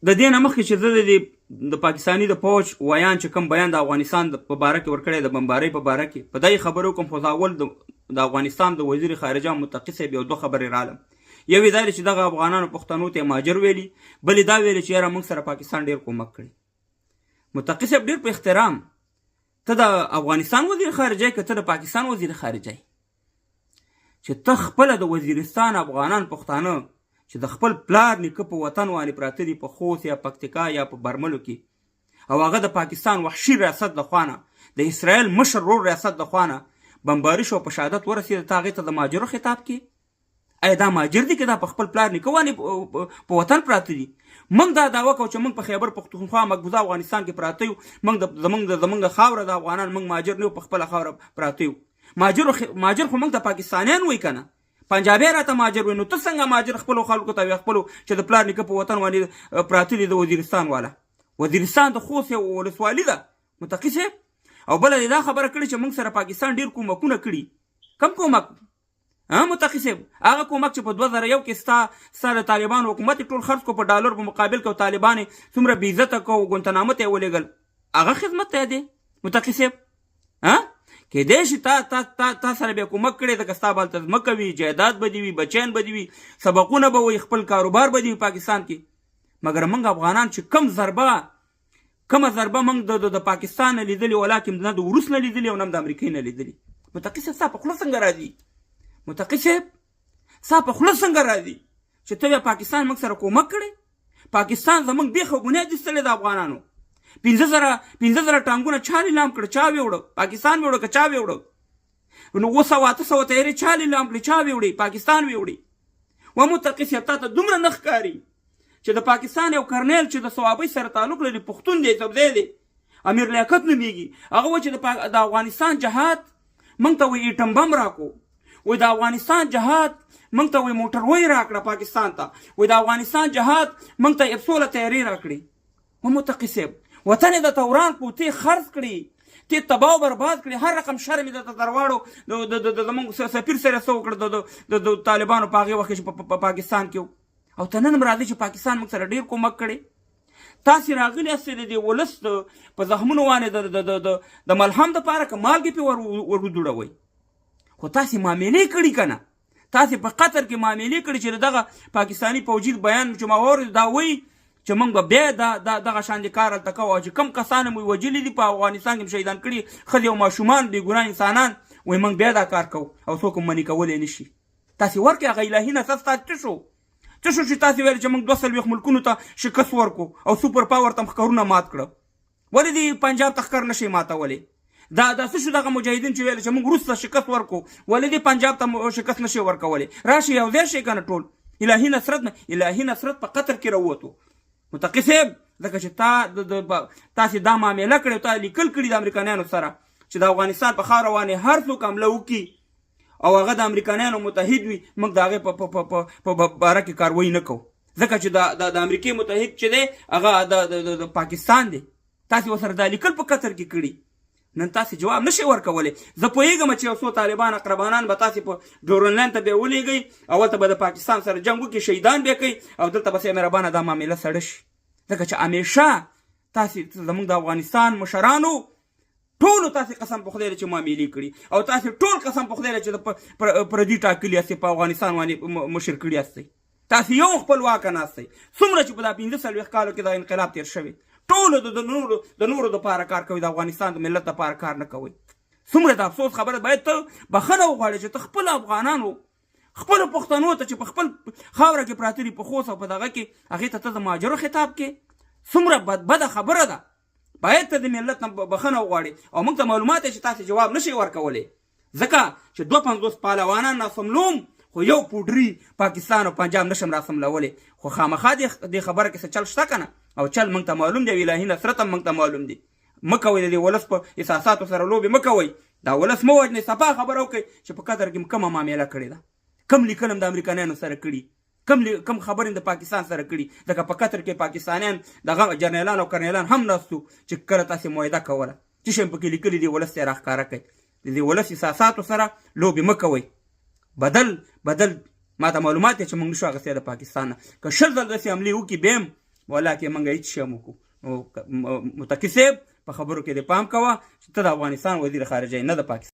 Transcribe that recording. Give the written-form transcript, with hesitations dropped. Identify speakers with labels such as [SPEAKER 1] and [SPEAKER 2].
[SPEAKER 1] د دې نه مخکې چې زه د پاکستاني د فوج ویان چې کوم بیان د افغانستان په باره کې ورکړی د بمبارۍ په باره کې په دې خبرو کوم خو اول د افغانستان د وزیر خارجه متقي صاحب یو دوه خبرې رالم. یو یې دا چې دغه افغانانو پښتنو ته مهاجر ویلي، بل دا ویلي چې یاره موږ سره پاکستان ډېر کومک کړي. متقي صاحب ډېر په احترام، ته د افغانستان وزیر خارجه که ته د پاکستان وزیر خارجه چې ته خپله د وزیرستان افغانان پښتانه چې د خپل پلار نیکه په وطن باندې پراته دي په خوست یا پکتیکا یا په برملو کې، او هغه د پاکستان وحشي ریاست د خوانه د اسرائیل مشر رور ریاست د خوانه بمباري شو په شهادت ورسېده، ته هغې ته د مهاجرو خطاب کې ایا دا مهاجر دي که دا په خپل پلار نیکه باندې په وطن پراته دي؟ موږ دا دعوه کوو چې موږ په خیبر پښتونخوا مقبوضه افغانستان کې پراته یو، موږ زموږ خاوره د افغانان، موږ مهاجر نه یو، په خپله خاوره پراته یو. مهاجر خو موږ ته پاکستانیان وایي که نه، پنجابی راته مهاجر وایي. نو ته څنګه مهاجر خپلو خلکو ته وایي، خپلو چې د پلار نیکه په وطن باندې پراته دي د وزیرستان والا؟ وزیرستان د خوست یو ولسوالي ده متقي صاحب. او بله دا خبره کړې چې موږ سره پاکستان ډېر کومکونه کړي. کم کومک متقي صاحب؟ هغه کومک چې په 2001 کې ستا د طالبانو حکومت ټول خرڅ کو په ډالر په مقابل کې، طالبان څومره بې عزته کو، ګونتنامه ته یې ولېږل، هغه خدمت ته دی متقي صاحب؟ کیدای شي تا سره بیا کومک کړی ځکه ستا به هلته ځمکه وي، جایداد به دي وي، بچیان به دي وي، سبقونه به وي، خپل کاروبار به دي وي پاکستان کې. مګر موږ افغانان چې کومه ضربه موږ د پاکستان نه لیدلې، ولاکن نه د روس نه لیدلې او نه د امریکې نه لیدلې. متقي صاحب ستا په خوله څنګه راځي؟ متقي صاحب ستا په خوله څنګه راځي چې ته بیا پاکستان موږ سره کومک کړی؟ پاکستان زموږ بیخه ګناه دستلی د افغانانو. 15,000 ټانګونه چا لیلام کړه؟ چا ویوړه؟ پاکستان ویوړه که چا ویوړه؟ نو 800 تیارې چا لیلام کړې؟ چا ویوړې؟ پاکستان ویوړې. و متقي صاحب تا ته دومره نه ښکاري چې د پاکستان یو کرنیل چې د صوابۍ سره تعلق لري، پښتون دی، سبزی دی، امیر لیاقت نومیږي، هغه وایي چې د افغانستان جهاد موږ ته وایي ایټم بم راکو، وایي د افغانستان جهاد موږ ته وایي موټروی راکړه پاکستان ته، وایي د افغانستان جهاد موږ ته F-16 تیارې راکړي. و متقي صاحب وطن یې د توران پوتې خرڅ کړي، ته تباه و برباد کړي، هر رقم شر مې درته درواړو. زموږ سفیر سره څه وکړه د طالبانو په هغې وخت کې په پاکستان کې، او ته نن هم راځي چې پاکستان موږ سره ډېر کومک کړی. تاسې راغلي یاستئ د دې ولس په زخمونو باندې د ملهم دپاره که مالګې پرې ور وځوړوئ، خو تاسې معاملې کړي که نه؟ تاسې په قطر کې معاملې کړي چې دغه پاکستاني فوجي بیان چې ما واورېد دا وایي چې موږ به بیا دغه شاندې کار هلته کوو، او چې کوم کسان مو وژلي دي په افغانستان کې شهیدان کړي ښځې او ماشومان بېګناه انسانان، وایي موږ بیا دا کار کوو او څوک هم منې کولی نه شي. تاسې ورکړئ هغه الهي نصر ستاسې څه شو چې تاسې ویل چې موږ 42 ملکونو ته شکست ورکړو او سوپر پاور ته ښکرونه مات کړه؟ ولې دې پنجاب ته ښکر نه شي ماتولی؟ دا څه شو دغه مجاهدین چې ویل چې موږ روس ته شکست ورکړو، ولې دې پنجاب ته شکست نه شي ورکولی؟ راشي یو ځای شئ که نه ټول؟ الهي نصرت په قطر کې راووتو متقي صاحب، ځکه چې تاسې دا معامله کړې، تا لیکل کړي د امریکایانو سره چې د افغانستان په خاوره باندې هر څوک حمله وکړي او هغه د امریکایانو متحد وي، موږ د هغې په باره کې کاروایي نه کوو، ځکه چې د امریکې متحد چې دی هغه د پاکستان دی. تاسې ورسره دا لیکل په قطر کې کړي، نن تاسې جواب نشئ ورکولی. زه پوهېږم چې یو څو طالبان اقربانان به تاسې په ډورنلاین ته بیا ولېږئ، اول ته به د پاکستان سره جنګ وکړي، شهیدان بیا کوي، او دلته به مهربانه دا معامله سړه شي، ځکه چې همیشه تاسې زموږ د افغانستان مشرانو ټولو تاسې قسم په خدای چې معاملې کړي، او تاسې ټول قسم په خدای چې د پردي ټاکلي یاستئ، په افغانستان باندې مشر کړي یاستئ، تاسې یو خپلواکه ناستئ. څومره چې په دا 45 کالو کې دا انقلاب تېر شوی، ټولو د نورو دپاره کار کوي، د افغانستان د ملت دپاره کار نه کوئ. څومره د افسوس خبره، باید ته بخښنه وغواړې چې ته خپل افغانانو خپلو پښتنو ته چې په خپل خاوره کې پراته دي، په خوست او په دغه کې، هغې ته د مهاجرو خطاب کې. څومره بده خبره ده. باید ته د ملت نه بخښنه وغواړې، او موږ ته معلومات دی چې تاسې جواب نشئ ورکولی، ځکه چې 250 پهلوانان ناسملوم، خو یو پوډري پاکستان او پنجاب نشم راسملولی. خو خامخا دې خبره کې څه چل شته که نه؟ او چل موږ ته معلوم دی، الهي نصرت هم موږ ته معلوم دی. مه کوئ د دې ولس په احساساتو سره لوبې مه کوئ، دا ولس مه وژنئ، صفا خبره وکړئ چې په قطر کې کومه معامله کړې ده، کم لیکل هم د امریکایانو سره کړي، کم خبرې د پاکستان سره کړي، ځکه په قطر کې پاکستانیان دغه جرنیلان او کرنیلان هم ناستو چې کله تاسې معاهده کوله، څه شی پکې لیکلي دي، ولس ته یې راښکاره کړئ. د دې ولس احساساتو سره لوبې مه کوئ. بدل ما ته معلومات دی چې موږ نشو اخیستی د پاکستان نه، که 100 ځل داسې حملې وکړي، بیا هم ولا کې موږ هیڅ شی هم وکړو. نو متقي صاحب په خبرو کې دې پام کوه چې ته د افغانستان وزیر خارجه نه د پاکستان.